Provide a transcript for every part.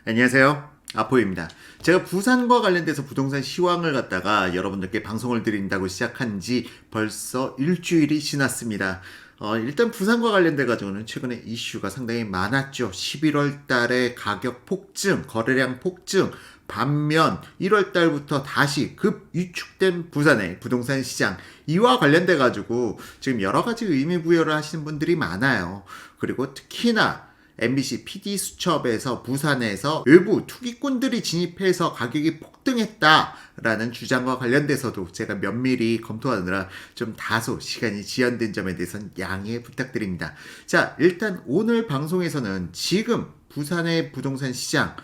안녕하세요. 아포입니다. 제가 부산과 관련돼서 부동산 시황을 갖다가 여러분들께 방송을 드린다고 시작한 지 벌써 일주일이 지났습니다. 일단 부산과 관련돼 가지고는 최근에 이슈가 상당히 많았죠. 11월 달에 가격 폭증, 거래량 폭증, 반면 1월 달부터 다시 급 위축된 부산의 부동산 시장, 이와 관련돼 가지고 지금 여러 가지 의미 부여를 하시는 분들이 많아요. 그리고 특히나 MBC PD 수첩에서 부산에서 외부 투기꾼들이 진입해서 가격이 폭등했다라는 주장과 관련돼서도 제가 면밀히 검토하느라 좀 다소 시간이 지연된 점에 대해서는 양해 부탁드립니다. 자, 일단 오늘 방송에서는 지금 부산의 부동산 시장,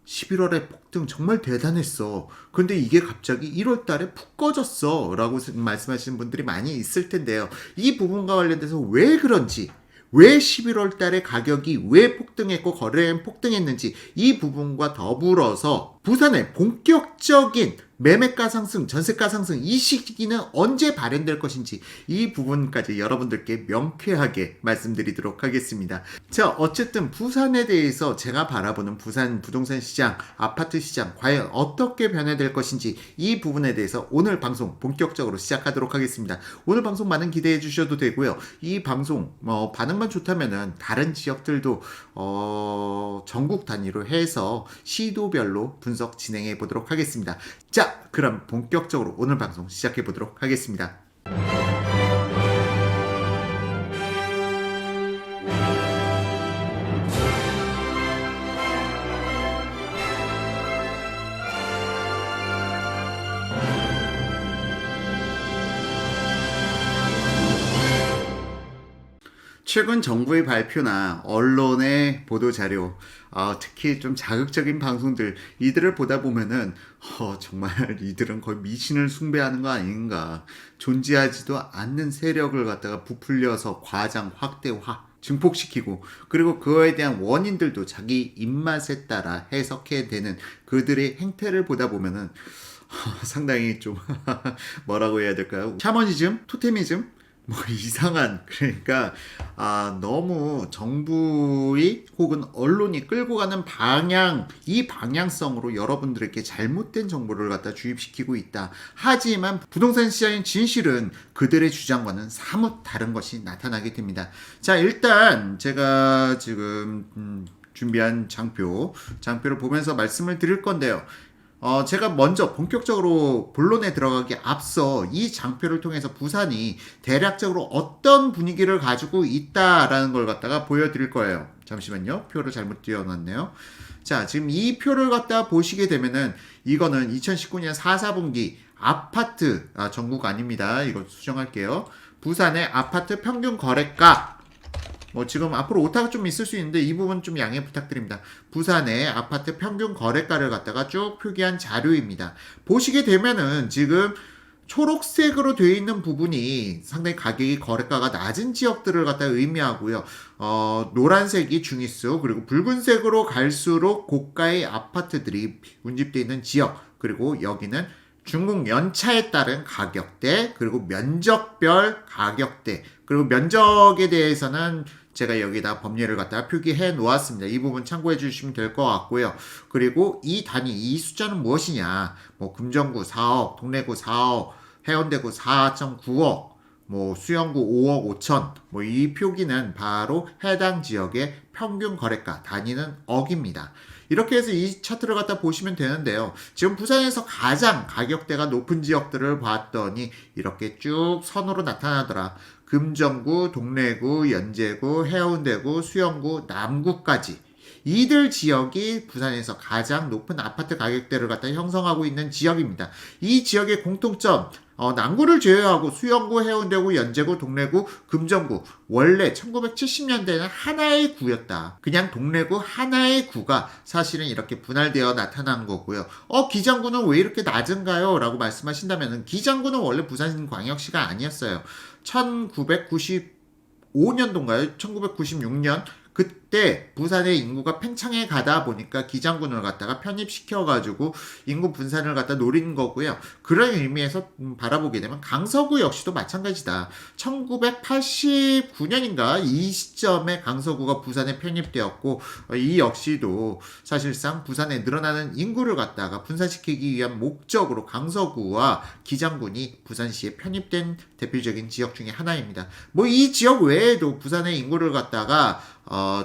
11월에 폭등 정말 대단했어. 근데 이게 갑자기 1월 달에 푹 꺼졌어. 라고 말씀하시는 분들이 많이 있을 텐데요. 이 부분과 관련돼서 왜 그런지, 왜 11월 달에 가격이 왜 폭등했고 거래량 폭등했는지, 이 부분과 더불어서 부산의 본격적인 매매가 상승, 전세가 상승, 이 시기는 언제 발현될 것인지, 이 부분까지 여러분들께 명쾌하게 말씀드리도록 하겠습니다. 자, 어쨌든 부산에 대해서 제가 바라보는 부산 부동산 시장, 아파트 시장 과연 어떻게 변화될 것인지, 이 부분에 대해서 오늘 방송 본격적으로 시작하도록 하겠습니다. 오늘 방송 많은 기대해 주셔도 되고요. 이 방송 반응만 좋다면은 다른 지역들도 전국 단위로 해서 시도별로 분석 진행해 보도록 하겠습니다. 자, 그럼 본격적으로 오늘 방송 시작해 보도록 하겠습니다. 최근 정부의 발표나 언론의 보도자료, 특히 좀 자극적인 방송들, 이들을 보다 보면은 정말 이들은 거의 미신을 숭배하는 거 아닌가, 존재하지도 않는 세력을 갖다가 부풀려서 과장, 확대화, 증폭시키고, 그리고 그거에 대한 원인들도 자기 입맛에 따라 해석해야 되는 그들의 행태를 보다 보면은 상당히 좀 뭐라고 해야 될까요? 샤머니즘? 토테미즘? 이상한, 그러니까 너무 정부의 혹은 언론이 끌고 가는 방향, 이 방향성으로 여러분들에게 잘못된 정보를 갖다 주입시키고 있다. 하지만 부동산 시장의 진실은 그들의 주장과는 사뭇 다른 것이 나타나게 됩니다. 자, 일단 제가 지금 준비한 장표를 보면서 말씀을 드릴 건데요. 제가 먼저 본격적으로 본론에 들어가기 앞서 이 장표를 통해서 부산이 대략적으로 어떤 분위기를 가지고 있다라는 걸 갖다가 보여드릴 거예요. 잠시만요. 표를 잘못 띄워놨네요. 자, 지금 이 표를 갖다 보시게 되면은 이거는 2019년 4, 4분기 아파트, 전국 아닙니다. 이거 수정할게요. 부산의 아파트 평균 거래가, 지금 앞으로 오타가 좀 있을 수 있는데 이 부분 좀 양해 부탁드립니다. 부산의 아파트 평균 거래가를 갖다가 쭉 표기한 자료입니다. 보시게 되면은 지금 초록색으로 되어 있는 부분이 상당히 가격이 거래가가 낮은 지역들을 갖다 의미하고요. 노란색이 중위수, 그리고 붉은색으로 갈수록 고가의 아파트들이 운집되어 있는 지역, 그리고 여기는 중국 연차에 따른 가격대, 그리고 면적별 가격대, 그리고 면적에 대해서는 제가 여기다 법률을 갖다가 표기해 놓았습니다. 이 부분 참고해 주시면 될 것 같고요. 그리고 이 단위, 이 숫자는 무엇이냐? 금정구 4억, 동래구 4억, 해운대구 4.9억, 수영구 5억 5천, 이 표기는 바로 해당 지역의 평균 거래가, 단위는 억입니다. 이렇게 해서 이 차트를 갖다 보시면 되는데요. 지금 부산에서 가장 가격대가 높은 지역들을 봤더니 이렇게 쭉 선으로 나타나더라. 금정구, 동래구, 연제구, 해운대구, 수영구, 남구까지. 이들 지역이 부산에서 가장 높은 아파트 가격대를 갖다 형성하고 있는 지역입니다. 이 지역의 공통점, 남구를 제외하고 수영구, 해운대구, 연제구, 동래구, 금정구, 원래 1970년대는 하나의 구였다. 그냥 동래구 하나의 구가 사실은 이렇게 분할되어 나타난 거고요. 기장구는 왜 이렇게 낮은가요? 라고 말씀하신다면, 기장구는 원래 부산광역시가 아니었어요. 1995년도인가요? 1996년? 그때 때 부산의 인구가 팽창해 가다 보니까 기장군을 갖다가 편입시켜가지고 인구 분산을 갖다 노린 거고요. 그런 의미에서 바라보게 되면 강서구 역시도 마찬가지다. 1989년인가 이 시점에 강서구가 부산에 편입되었고 이 역시도 사실상 부산에 늘어나는 인구를 갖다가 분산시키기 위한 목적으로 강서구와 기장군이 부산시에 편입된 대표적인 지역 중에 하나입니다. 뭐 이 지역 외에도 부산의 인구를 갖다가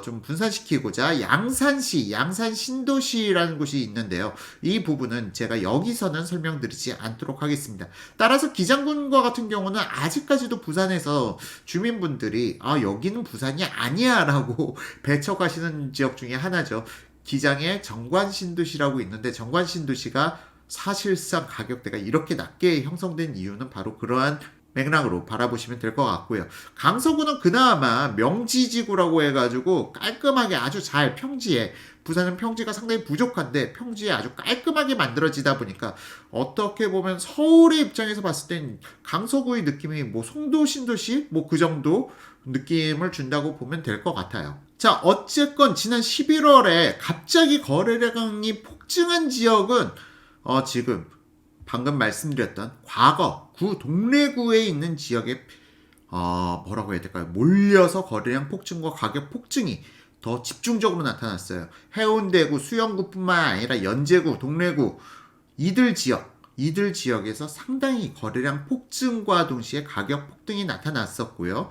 좀 분산시키고자 양산시, 양산 신도시라는 곳이 있는데요. 이 부분은 제가 여기서는 설명드리지 않도록 하겠습니다. 따라서 기장군과 같은 경우는 아직까지도 부산에서 주민분들이 여기는 부산이 아니야 라고 배척하시는 지역 중에 하나죠. 기장에 정관신도시라고 있는데 정관신도시가 사실상 가격대가 이렇게 낮게 형성된 이유는 바로 그러한 맥락으로 바라보시면 될 것 같고요. 강서구는 그나마 명지지구라고 해가지고 깔끔하게 아주 잘 평지에, 부산은 평지가 상당히 부족한데 평지에 아주 깔끔하게 만들어지다 보니까 어떻게 보면 서울의 입장에서 봤을 땐 강서구의 느낌이 뭐 송도 신도시 뭐 그 정도 느낌을 준다고 보면 될 것 같아요. 자, 어쨌건 지난 11월에 갑자기 거래량이 폭증한 지역은 지금 방금 말씀드렸던 과거 구 동래구에 있는 지역에 뭐라고 해야 될까요? 몰려서 거래량 폭증과 가격 폭증이 더 집중적으로 나타났어요. 해운대구, 수영구뿐만 아니라 연제구, 동래구 이들 지역에서 상당히 거래량 폭증과 동시에 가격 폭등이 나타났었고요.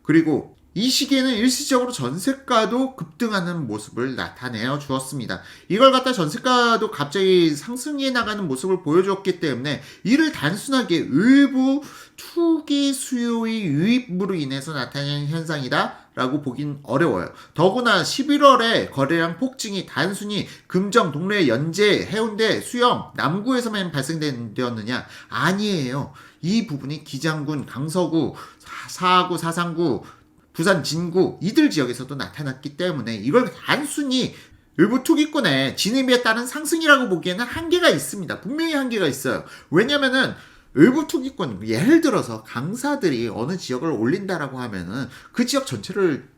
그리고 이 시기에는 일시적으로 전세가도 급등하는 모습을 나타내어 주었습니다. 이걸 갖다 전세가도 갑자기 상승해 나가는 모습을 보여줬기 때문에 이를 단순하게 일부 투기 수요의 유입으로 인해서 나타나는 현상이다 라고 보긴 어려워요. 더구나 11월에 거래량 폭증이 단순히 금정, 동래, 연제, 해운대, 수영, 남구에서만 발생되었느냐? 아니에요. 이 부분이 기장군, 강서구, 사하구, 사상구, 부산 진구 이들 지역에서도 나타났기 때문에 이걸 단순히 일부 투기꾼의 진입에 따른 상승이라고 보기에는 한계가 있습니다. 분명히 한계가 있어요. 왜냐면은 일부 투기꾼, 예를 들어서 강사들이 어느 지역을 올린다라고 하면은 그 지역 전체를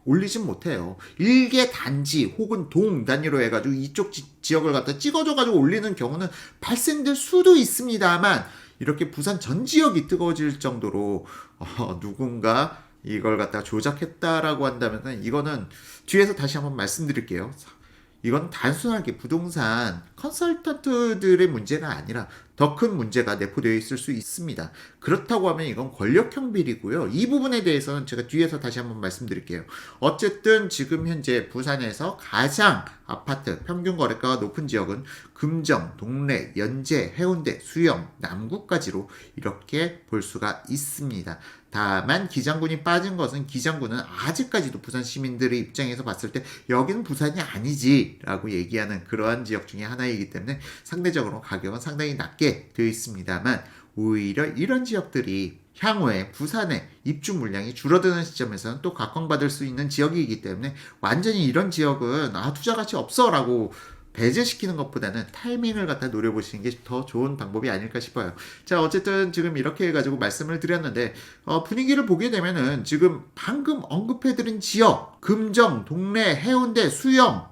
올리진 못해요. 일개 단지 혹은 동 단위로 해가지고 이쪽 지역을 갖다 찍어줘가지고 올리는 경우는 발생될 수도 있습니다만 이렇게 부산 전 지역이 뜨거워질 정도로 누군가 이걸 갖다가 조작했다라고 한다면 이거는 뒤에서 다시 한번 말씀드릴게요. 이건 단순하게 부동산 컨설턴트들의 문제가 아니라 더 큰 문제가 내포되어 있을 수 있습니다. 그렇다고 하면 이건 권력형 비리고요. 이 부분에 대해서는 제가 뒤에서 다시 한번 말씀드릴게요. 어쨌든 지금 현재 부산에서 가장 아파트 평균 거래가가 높은 지역은 금정, 동래, 연제, 해운대, 수영, 남구까지로 이렇게 볼 수가 있습니다. 다만 기장군이 빠진 것은 기장군은 아직까지도 부산 시민들의 입장에서 봤을 때 여기는 부산이 아니지 라고 얘기하는 그러한 지역 중에 하나이기 때문에 상대적으로 가격은 상당히 낮게 되어 있습니다만 오히려 이런 지역들이 향후에 부산의 입주 물량이 줄어드는 시점에서는 또 각광받을 수 있는 지역이기 때문에 완전히 이런 지역은 투자 가치 없어 라고 배제시키는 것보다는 타이밍을 갖다 노려보시는 게 더 좋은 방법이 아닐까 싶어요. 자, 어쨌든 지금 이렇게 해가지고 말씀을 드렸는데 분위기를 보게 되면은 지금 방금 언급해드린 지역 금정, 동래, 해운대, 수영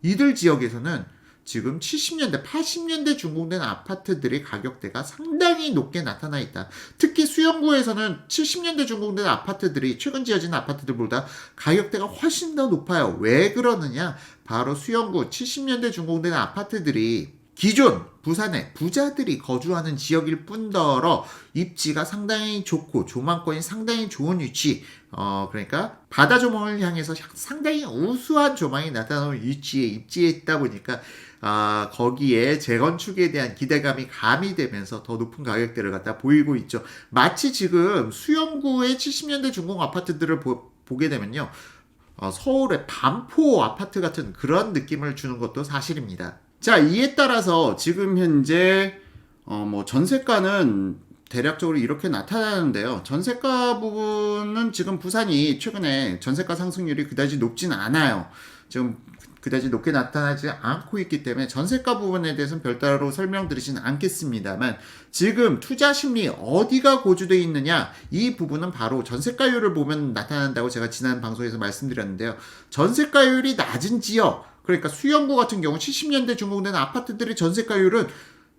이들 지역에서는 지금 70년대, 80년대 준공된 아파트들의 가격대가 상당히 높게 나타나 있다. 특히 수영구에서는 70년대 준공된 아파트들이 최근 지어진 아파트들보다 가격대가 훨씬 더 높아요. 왜 그러느냐? 바로 수영구 70년대 준공된 아파트들이 기존 부산에 부자들이 거주하는 지역일 뿐더러 입지가 상당히 좋고 조망권이 상당히 좋은 위치 그러니까 바다 조망을 향해서 상당히 우수한 조망이 나타나는 위치에 입지에 있다 보니까 거기에 재건축에 대한 기대감이 가미되면서 더 높은 가격대를 갖다 보이고 있죠. 마치 지금 수영구의 70년대 준공 아파트들을 보게 되면요. 서울의 반포 아파트 같은 그런 느낌을 주는 것도 사실입니다. 자, 이에 따라서 지금 현재 전세가는 대략적으로 이렇게 나타나는데요. 전세가 부분은 지금 부산이 최근에 전세가 상승률이 그다지 높진 않아요. 지금 그다지 높게 나타나지 않고 있기 때문에 전세가 부분에 대해서는 별도로 설명드리지는 않겠습니다만 지금 투자 심리 어디가 고조되어 있느냐 이 부분은 바로 전세가율을 보면 나타난다고 제가 지난 방송에서 말씀드렸는데요. 전세가율이 낮은 지역 그러니까 수영구 같은 경우 70년대 준공된 아파트들의 전세가율은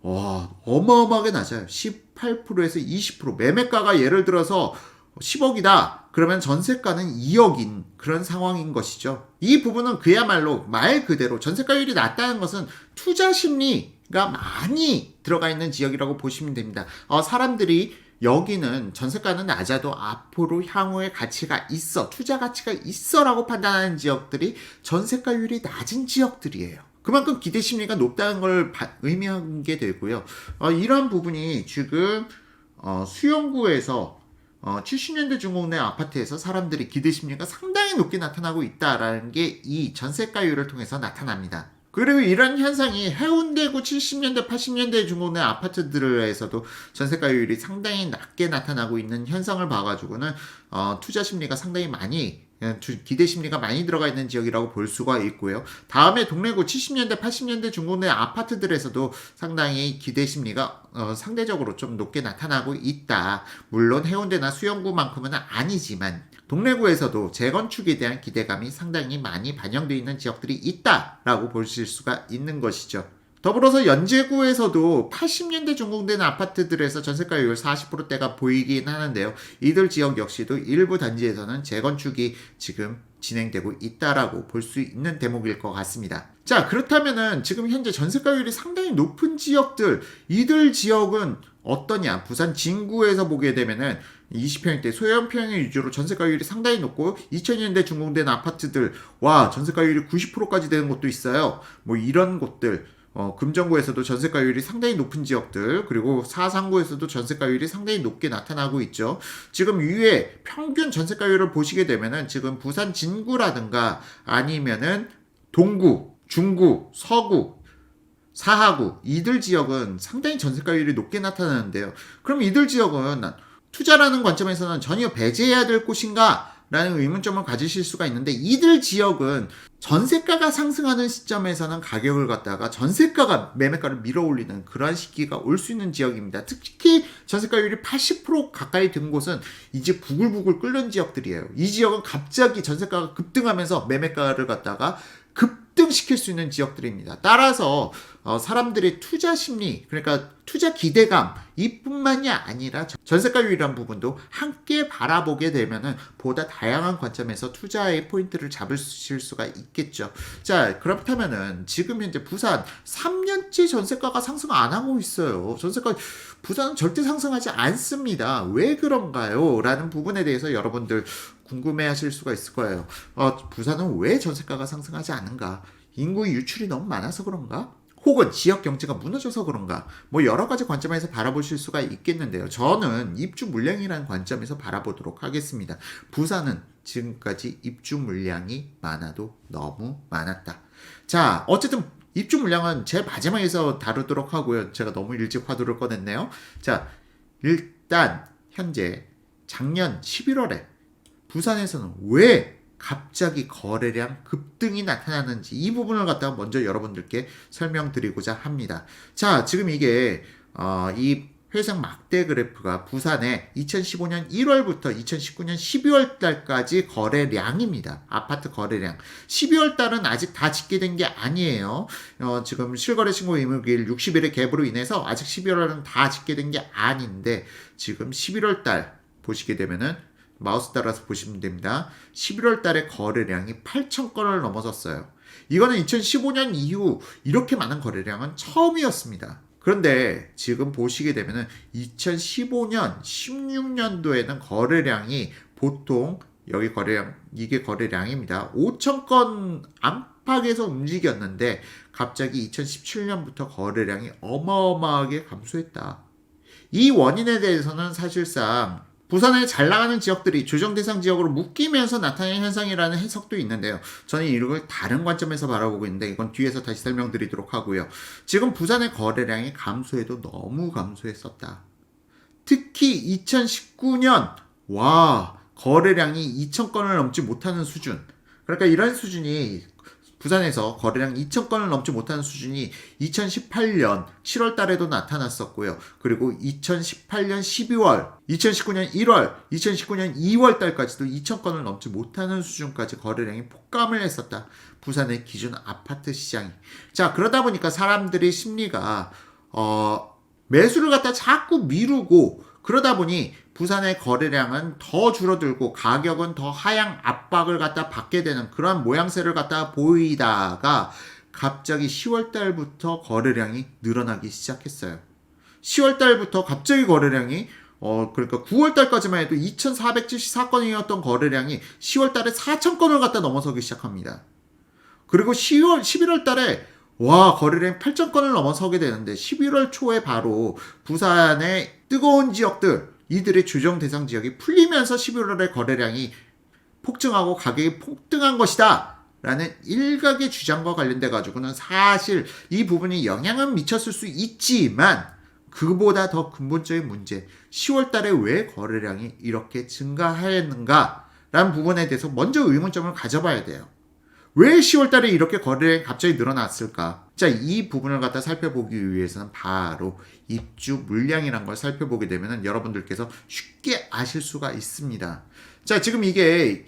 어마어마하게 낮아요. 18%에서 20%. 매매가가 예를 들어서 10억이다. 그러면 전세가는 2억인 그런 상황인 것이죠. 이 부분은 그야말로 말 그대로 전세가율이 낮다는 것은 투자 심리가 많이 들어가 있는 지역이라고 보시면 됩니다. 사람들이 여기는 전세가는 낮아도 앞으로 향후에 가치가 있어, 투자 가치가 있어라고 판단하는 지역들이 전세가율이 낮은 지역들이에요. 그만큼 기대 심리가 높다는 걸 의미하게 되고요. 이런 부분이 지금 수영구에서 70년대 준공된 아파트에서 사람들이 기대 심리가 상당히 높게 나타나고 있다라는 게 이 전세가율을 통해서 나타납니다. 그리고 이런 현상이 해운대구 70년대, 80년대 준공된 아파트들에서도 전세가율이 상당히 낮게 나타나고 있는 현상을 봐가지고는 투자 심리가 상당히 많이 기대 심리가 많이 들어가 있는 지역이라고 볼 수가 있고요. 다음에 동래구 70년대, 80년대 준공된 아파트들에서도 상당히 기대 심리가 상대적으로 좀 높게 나타나고 있다. 물론 해운대나 수영구만큼은 아니지만 동래구에서도 재건축에 대한 기대감이 상당히 많이 반영되어 있는 지역들이 있다라고 보실 수가 있는 것이죠. 더불어서 연제구에서도 80년대 준공된 아파트들에서 전세가율 40%대가 보이긴 하는데요. 이들 지역 역시도 일부 단지에서는 재건축이 지금 진행되고 있다라고 볼 수 있는 대목일 것 같습니다. 자, 그렇다면은 지금 현재 전세가율이 상당히 높은 지역들, 이들 지역은 어떠냐? 부산 진구에서 보게 되면은 20평대 소형평형 위주로 전세가율이 상당히 높고 2000년대 준공된 아파트들 전세가율이 90%까지 되는 곳도 있어요. 뭐 이런 곳들 금정구에서도 전세가율이 상당히 높은 지역들 그리고 사상구에서도 전세가율이 상당히 높게 나타나고 있죠. 지금 위에 평균 전세가율을 보시게 되면은 지금 부산 진구라든가 아니면은 동구, 중구, 서구, 사하구 이들 지역은 상당히 전세가율이 높게 나타나는데요. 그럼 이들 지역은 투자라는 관점에서는 전혀 배제해야 될 곳인가? 라는 의문점을 가지실 수가 있는데 이들 지역은 전세가가 상승하는 시점에서는 가격을 갖다가 전세가가 매매가를 밀어올리는 그러한 시기가 올 수 있는 지역입니다. 특히 전세가율이 80% 가까이 된 곳은 이제 부글부글 끓는 지역들이에요. 이 지역은 갑자기 전세가가 급등하면서 매매가를 갖다가 급등시킬 수 있는 지역들입니다. 따라서 사람들의 투자 심리 그러니까 투자 기대감 이뿐만이 아니라 전세가율이라는 부분도 함께 바라보게 되면은 보다 다양한 관점에서 투자의 포인트를 잡으실 수가 있겠죠. 자, 그렇다면은 지금 현재 부산 3년째 전세가가 상승 안 하고 있어요. 부산은 절대 상승하지 않습니다. 왜 그런가요? 라는 부분에 대해서 여러분들 궁금해 하실 수가 있을 거예요. 부산은 왜 전세가가 상승하지 않은가? 인구 유출이 너무 많아서 그런가? 혹은 지역 경제가 무너져서 그런가? 뭐 여러 가지 관점에서 바라보실 수가 있겠는데요. 저는 입주 물량이라는 관점에서 바라보도록 하겠습니다. 부산은 지금까지 입주 물량이 많아도 너무 많았다. 자, 어쨌든 입주 물량은 제 마지막에서 다루도록 하고요. 제가 너무 일찍 화두를 꺼냈네요. 자, 일단 현재 작년 11월에 부산에서는 왜 갑자기 거래량 급등이 나타나는지 이 부분을 갖다가 먼저 여러분들께 설명드리고자 합니다. 자, 지금 이게 이 회색 막대 그래프가 부산의 2015년 1월부터 2019년 12월 달까지 거래량입니다. 아파트 거래량. 12월 달은 아직 다 집계된 게 아니에요. 지금 실거래 신고 의무기일 60일의 갭으로 인해서 아직 12월은 다 집계된 게 아닌데 지금 11월 달 보시게 되면은 마우스 따라서 보시면 됩니다. 11월 달에 거래량이 8,000건을 넘어섰어요. 이거는 2015년 이후 이렇게 많은 거래량은 처음이었습니다. 그런데 지금 보시게 되면은 2015년, 16년도에는 거래량이 보통 여기 이게 거래량입니다. 5,000건 안팎에서 움직였는데 갑자기 2017년부터 거래량이 어마어마하게 감소했다. 이 원인에 대해서는 사실상 부산에 잘 나가는 지역들이 조정 대상 지역으로 묶이면서 나타나는 현상이라는 해석도 있는데요. 저는 이걸 다른 관점에서 바라보고 있는데 이건 뒤에서 다시 설명드리도록 하고요. 지금 부산의 거래량이 감소해도 너무 감소했었다. 특히 2019년 거래량이 2,000건을 넘지 못하는 수준. 그러니까 이런 수준이 부산에서 거래량 2,000건을 넘지 못하는 수준이 2018년 7월 달에도 나타났었고요. 그리고 2018년 12월, 2019년 1월, 2019년 2월 달까지도 2,000건을 넘지 못하는 수준까지 거래량이 폭감을 했었다. 부산의 기준 아파트 시장이. 자, 그러다 보니까 사람들의 심리가 매수를 갖다 자꾸 미루고 그러다 보니 부산의 거래량은 더 줄어들고 가격은 더 하향 압박을 갖다 받게 되는 그런 모양새를 갖다 보이다가 갑자기 10월 달부터 거래량이 늘어나기 시작했어요. 10월 달부터 갑자기 거래량이 그러니까 9월 달까지만 해도 2,474건이었던 거래량이 10월 달에 4,000건을 갖다 넘어서기 시작합니다. 그리고 11월 달에 거래량 8,000건을 넘어서게 되는데 11월 초에 바로 부산의 뜨거운 지역들, 이들의 조정 대상 지역이 풀리면서 11월에 거래량이 폭증하고 가격이 폭등한 것이다 라는 일각의 주장과 관련돼 가지고는 사실 이 부분이 영향은 미쳤을 수 있지만 그보다 더 근본적인 문제, 10월 달에 왜 거래량이 이렇게 증가하였는가 라는 부분에 대해서 먼저 의문점을 가져봐야 돼요. 왜 10월 달에 이렇게 거래량이 갑자기 늘어났을까? 자, 이 부분을 갖다 살펴보기 위해서는 바로 입주 물량이라는 걸 살펴보게 되면 여러분들께서 쉽게 아실 수가 있습니다. 자, 지금 이게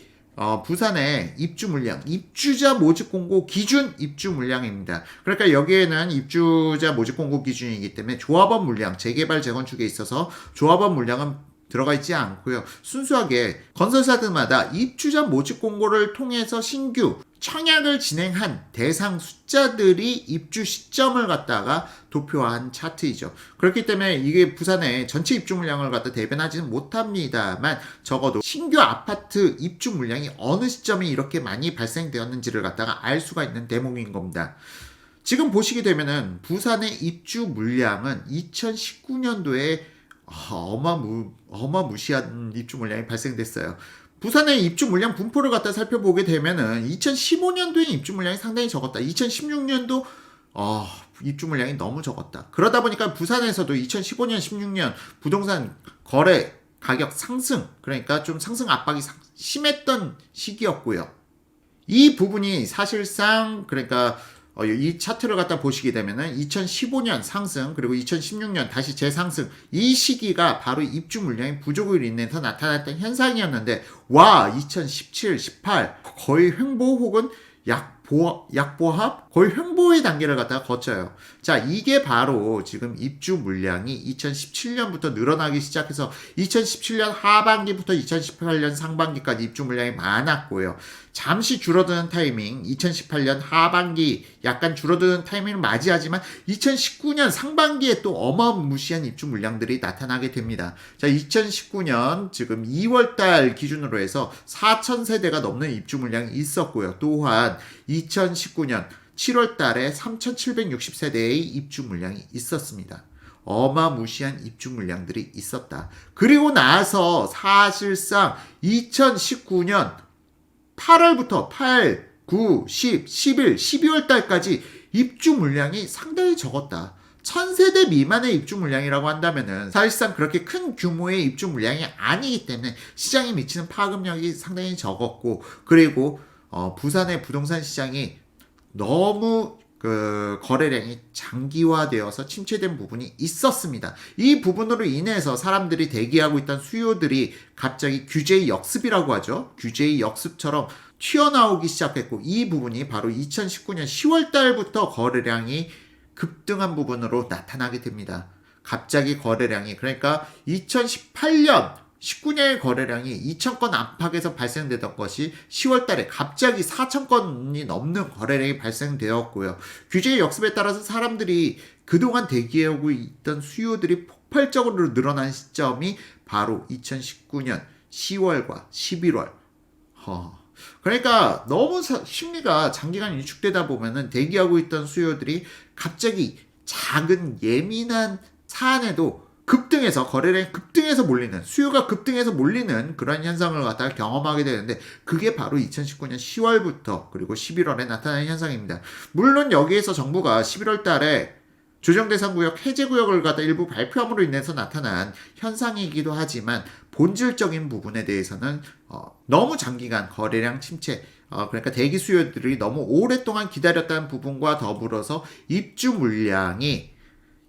부산의 입주 물량, 입주자 모집 공고 기준 입주 물량입니다. 그러니까 여기에는 입주자 모집 공고 기준이기 때문에 조합원 물량, 재개발 재건축에 있어서 조합원 물량은 들어가 있지 않고요. 순수하게 건설사들마다 입주자 모집 공고를 통해서 신규 청약을 진행한 대상 숫자들이 입주 시점을 갖다가 도표한 차트이죠. 그렇기 때문에 이게 부산의 전체 입주 물량을 갖다 대변하지는 못합니다만 적어도 신규 아파트 입주 물량이 어느 시점에 이렇게 많이 발생되었는지를 갖다가 알 수가 있는 대목인 겁니다. 지금 보시게 되면은 부산의 입주 물량은 2019년도에 어마무시한 입주 물량이 발생됐어요. 부산의 입주 물량 분포를 갖다 살펴보게 되면은 2015년도에 입주 물량이 상당히 적었다. 2016년도 입주 물량이 너무 적었다. 그러다 보니까 부산에서도 2015년, 16년 부동산 거래 가격 상승, 그러니까 좀 상승 압박이 심했던 시기였고요. 이 부분이 사실상 그러니까 이 차트를 갖다 보시게 되면은 2015년 상승 그리고 2016년 다시 재상승, 이 시기가 바로 입주 물량의 부족으로 인해서 나타났던 현상이었는데 2017, 18 거의 횡보 혹은 약보합 거의 횡보의 단계를 갖다가 거쳐요. 자, 이게 바로 지금 입주 물량이 2017년부터 늘어나기 시작해서 2017년 하반기부터 2018년 상반기까지 입주 물량이 많았고요. 잠시 줄어드는 타이밍, 2018년 하반기 약간 줄어드는 타이밍을 맞이하지만 2019년 상반기에 또 어마무시한 입주 물량들이 나타나게 됩니다. 자, 2019년 지금 2월달 기준으로 해서 4,000세대가 넘는 입주 물량이 있었고요. 또한 2019년 7월 달에 3,760세대의 입주 물량이 있었습니다. 어마무시한 입주 물량들이 있었다. 그리고 나서 사실상 2019년 8월부터 8, 9, 10, 11, 12월 달까지 입주 물량이 상당히 적었다. 1,000세대 미만의 입주 물량이라고 한다면은 사실상 그렇게 큰 규모의 입주 물량이 아니기 때문에 시장에 미치는 파급력이 상당히 적었고, 그리고 부산의 부동산 시장이 너무 거래량이 장기화되어서 침체된 부분이 있었습니다. 이 부분으로 인해서 사람들이 대기하고 있던 수요들이 갑자기 규제의 역습이라고 하죠. 규제의 역습처럼 튀어나오기 시작했고, 이 부분이 바로 2019년 10월 달부터 거래량이 급등한 부분으로 나타나게 됩니다. 갑자기 거래량이, 그러니까 2018년 19년의 거래량이 2,000건 안팎에서 발생되던 것이 10월 달에 갑자기 4,000건이 넘는 거래량이 발생되었고요. 규제의 역습에 따라서 사람들이 그동안 대기하고 있던 수요들이 폭발적으로 늘어난 시점이 바로 2019년 10월과 11월. 그러니까 너무 심리가 장기간 위축되다 보면은 대기하고 있던 수요들이 갑자기 작은 예민한 사안에도 급등해서, 거래량이 급등해서 몰리는, 수요가 급등해서 몰리는 그런 현상을 갖다가 경험하게 되는데, 그게 바로 2019년 10월부터 그리고 11월에 나타나는 현상입니다. 물론 여기에서 정부가 11월 달에 조정대상구역 해제구역을 갖다 일부 발표함으로 인해서 나타난 현상이기도 하지만 본질적인 부분에 대해서는 너무 장기간 거래량 침체, 그러니까 대기 수요들이 너무 오랫동안 기다렸다는 부분과 더불어서 입주 물량이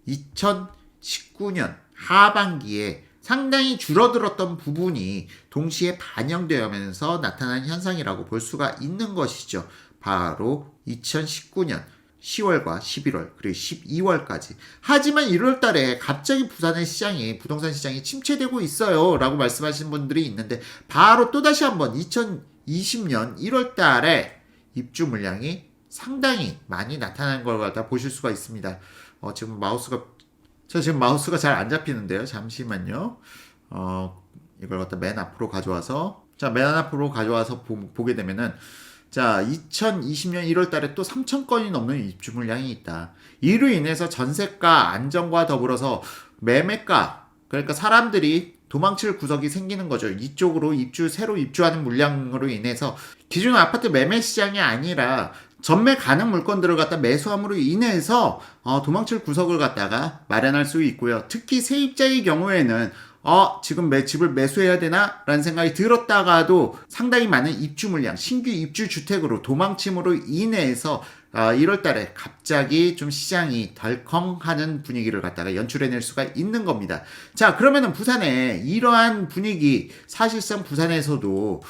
2019년 하반기에 상당히 줄어들었던 부분이 동시에 반영되면서 나타난 현상이라고 볼 수가 있는 것이죠. 바로 2019년 10월과 11월 그리고 12월까지. 하지만 1월 달에 갑자기 부산의 시장이 부동산 시장이 침체되고 있어요 라고 말씀하시는 분들이 있는데, 바로 또다시 한번 2020년 1월 달에 입주 물량이 상당히 많이 나타난 걸 갖다 보실 수가 있습니다. 지금 마우스가 잘 안 잡히는데요. 잠시만요. 이걸 갖다 맨 앞으로 가져와서, 보게 되면은, 자, 2020년 1월 달에 또 3,000건이 넘는 입주 물량이 있다. 이로 인해서 전세가 안정과 더불어서 매매가, 그러니까 사람들이 도망칠 구석이 생기는 거죠. 이쪽으로 새로 입주하는 물량으로 인해서 기존 아파트 매매 시장이 아니라 전매 가능 물건들을 갖다 매수함으로 인해서 도망칠 구석을 갖다가 마련할 수 있고요. 특히 세입자의 경우에는 지금 내 집을 매수해야 되나? 라는 생각이 들었다가도 상당히 많은 입주 물량, 신규 입주 주택으로 도망침으로 인해서 1월 달에 갑자기 좀 시장이 덜컹하는 분위기를 갖다가 연출해낼 수가 있는 겁니다. 자, 그러면은 부산에 이러한 분위기, 사실상 부산에서도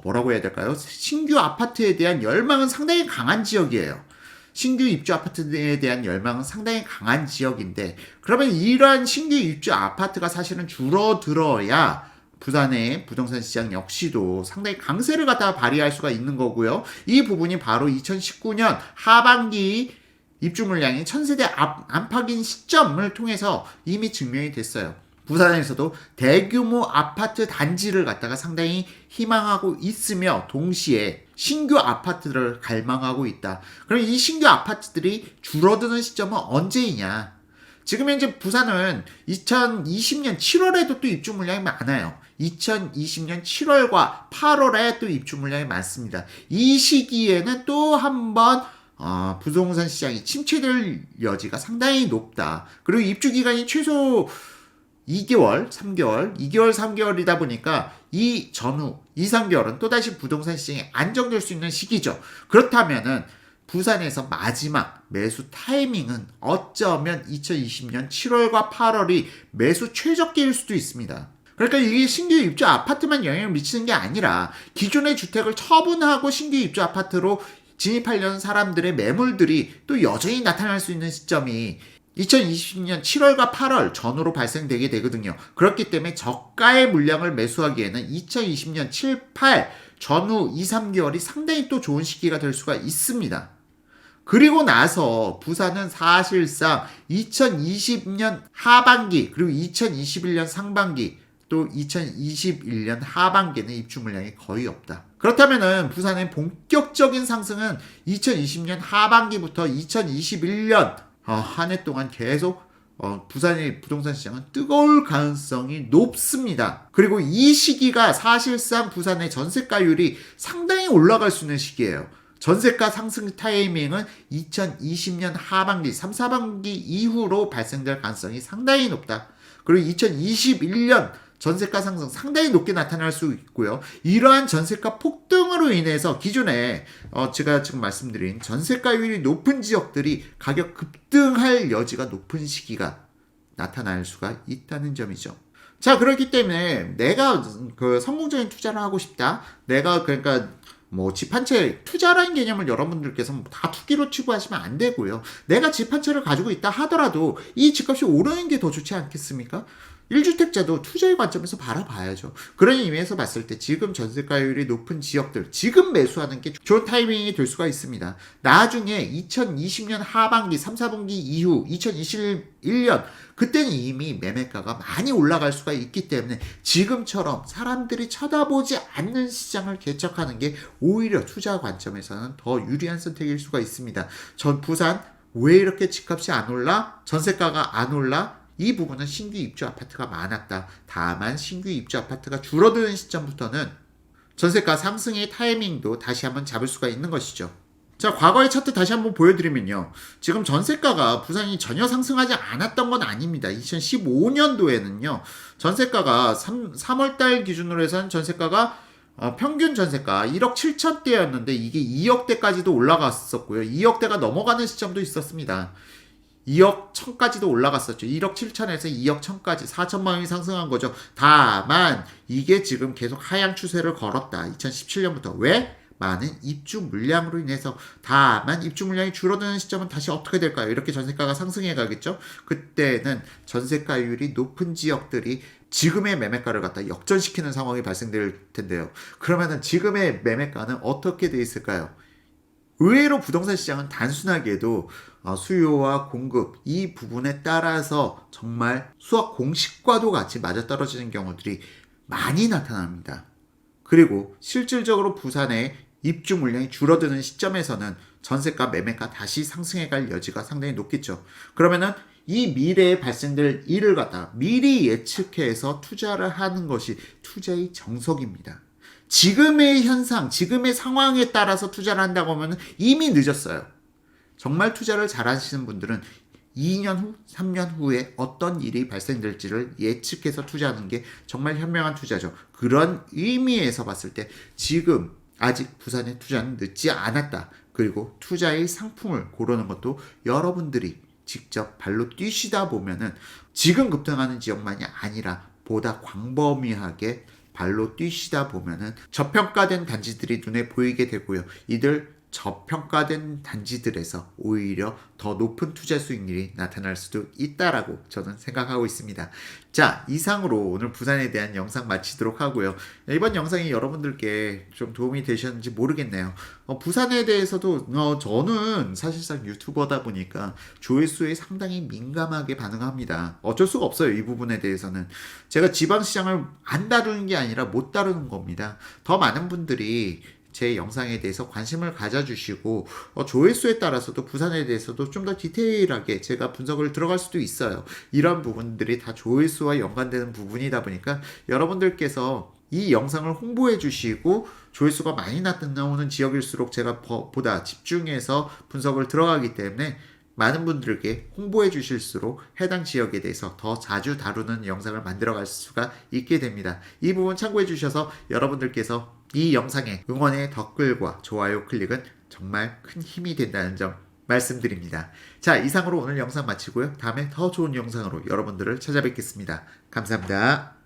뭐라고 해야 될까요? 신규 아파트에 대한 열망은 상당히 강한 지역이에요. 신규 입주 아파트에 대한 열망은 상당히 강한 지역인데, 그러면 이러한 신규 입주 아파트가 사실은 줄어들어야 부산의 부동산 시장 역시도 상당히 강세를 갖다가 발휘할 수가 있는 거고요. 이 부분이 바로 2019년 하반기 입주 물량이 1000세대 안팎인 시점을 통해서 이미 증명이 됐어요. 부산에서도 대규모 아파트 단지를 갖다가 상당히 희망하고 있으며 동시에 신규 아파트를 갈망하고 있다. 그럼 이 신규 아파트들이 줄어드는 시점은 언제이냐? 지금 현재 부산은 2020년 7월에도 또 입주 물량이 많아요. 2020년 7월과 8월에 또 입주 물량이 많습니다. 이 시기에는 또 한번 부동산 시장이 침체될 여지가 상당히 높다. 그리고 입주 기간이 최소 2개월, 3개월이다 보니까 이 전후 2, 3개월은 또다시 부동산 시장이 안정될 수 있는 시기죠. 그렇다면은 부산에서 마지막 매수 타이밍은 어쩌면 2020년 7월과 8월이 매수 최적기일 수도 있습니다. 그러니까 이게 신규 입주 아파트만 영향을 미치는 게 아니라 기존의 주택을 처분하고 신규 입주 아파트로 진입하려는 사람들의 매물들이 또 여전히 나타날 수 있는 시점이 2020년 7월과 8월 전후로 발생되게 되거든요. 그렇기 때문에 저가의 물량을 매수하기에는 2020년 7, 8 전후 2, 3개월이 상당히 또 좋은 시기가 될 수가 있습니다. 그리고 나서 부산은 사실상 2020년 하반기 그리고 2021년 상반기 또 2021년 하반기에는 입주 물량이 거의 없다. 그렇다면은 부산의 본격적인 상승은 2020년 하반기부터 2021년 한 해 동안 계속 부산의 부동산 시장은 뜨거울 가능성이 높습니다. 그리고 이 시기가 사실상 부산의 전세가율이 상당히 올라갈 수 있는 시기예요. 전세가 상승 타이밍은 2020년 하반기, 3, 4반기 이후로 발생될 가능성이 상당히 높다. 그리고 2021년 전세가 상승 상당히 높게 나타날 수 있고요. 이러한 전세가 폭등으로 인해서 기존에 제가 지금 말씀드린 전세가율이 높은 지역들이 가격 급등할 여지가 높은 시기가 나타날 수가 있다는 점이죠. 자, 그렇기 때문에 내가 성공적인 투자를 하고 싶다. 내가 그러니까 집 한 채 투자라는 개념을 여러분들께서 다 투기로 치부하시면 안 되고요. 내가 집 한 채를 가지고 있다 하더라도 이 집값이 오르는 게 더 좋지 않겠습니까? 1주택자도 투자의 관점에서 바라봐야죠. 그런 의미에서 봤을 때 지금 전세가율이 높은 지역들, 지금 매수하는 게 좋은 타이밍이 될 수가 있습니다. 나중에 2020년 하반기, 3, 4분기 이후 2021년 그때는 이미 매매가가 많이 올라갈 수가 있기 때문에 지금처럼 사람들이 쳐다보지 않는 시장을 개척하는 게 오히려 투자 관점에서는 더 유리한 선택일 수가 있습니다. 전 부산 왜 이렇게 집값이 안 올라? 전세가가 안 올라? 이 부분은 신규 입주 아파트가 많았다. 다만 신규 입주 아파트가 줄어드는 시점부터는 전세가 상승의 타이밍도 다시 한번 잡을 수가 있는 것이죠. 자, 과거의 차트 다시 한번 보여드리면요. 지금 전세가가 부산이 전혀 상승하지 않았던 건 아닙니다. 2015년도에는요. 전세가가 3월달 기준으로 해서는 전세가가 평균 전세가 1억 7천대였는데 이게 2억대까지도 올라갔었고요. 2억대가 넘어가는 시점도 있었습니다. 2억 1천까지도 올라갔었죠. 1억 7천에서 2억 1천까지 4천만 원이 상승한 거죠. 다만 이게 지금 계속 하향 추세를 걸었다. 2017년부터. 왜? 많은 입주 물량으로 인해서. 다만 입주 물량이 줄어드는 시점은 다시 어떻게 될까요? 이렇게 전세가가 상승해 가겠죠. 그때는 전세가율이 높은 지역들이 지금의 매매가를 갖다 역전시키는 상황이 발생될 텐데요. 그러면은 지금의 매매가는 어떻게 돼 있을까요? 의외로 부동산 시장은 단순하게도 수요와 공급 이 부분에 따라서 정말 수학 공식과도 같이 맞아떨어지는 경우들이 많이 나타납니다. 그리고 실질적으로 부산의 입주 물량이 줄어드는 시점에서는 전세가 매매가 다시 상승해 갈 여지가 상당히 높겠죠. 그러면은 이 미래에 발생될 일을 갖다 미리 예측해서 투자를 하는 것이 투자의 정석입니다. 지금의 현상, 지금의 상황에 따라서 투자를 한다고 하면 이미 늦었어요. 정말 투자를 잘 하시는 분들은 2년 후, 3년 후에 어떤 일이 발생될지를 예측해서 투자하는 게 정말 현명한 투자죠. 그런 의미에서 봤을 때 지금 아직 부산에 투자는 늦지 않았다. 그리고 투자의 상품을 고르는 것도 여러분들이 직접 발로 뛰시다 보면은 지금 급등하는 지역만이 아니라 보다 광범위하게 발로 뛰시다 보면은 저평가된 단지들이 눈에 보이게 되고요. 이들 저평가된 단지들에서 오히려 더 높은 투자 수익률이 나타날 수도 있다라고 저는 생각하고 있습니다. 자, 이상으로 오늘 부산에 대한 영상 마치도록 하고요. 이번 영상이 여러분들께 좀 도움이 되셨는지 모르겠네요. 부산에 대해서도 저는 사실상 유튜버다 보니까 조회수에 상당히 민감하게 반응합니다. 어쩔 수가 없어요. 이 부분에 대해서는. 제가 지방시장을 안 다루는 게 아니라 못 다루는 겁니다. 더 많은 분들이 제 영상에 대해서 관심을 가져주시고 조회수에 따라서도 부산에 대해서도 좀 더 디테일하게 제가 분석을 들어갈 수도 있어요. 이런 부분들이 다 조회수와 연관되는 부분이다 보니까 여러분들께서 이 영상을 홍보해 주시고 조회수가 많이 나오는 지역일수록 제가 보다 집중해서 분석을 들어가기 때문에 많은 분들에게 홍보해 주실수록 해당 지역에 대해서 더 자주 다루는 영상을 만들어 갈 수가 있게 됩니다. 이 부분 참고해 주셔서 여러분들께서 이 영상에 응원의 댓글과 좋아요 클릭은 정말 큰 힘이 된다는 점 말씀드립니다. 자, 이상으로 오늘 영상 마치고요. 다음에 더 좋은 영상으로 여러분들을 찾아뵙겠습니다. 감사합니다.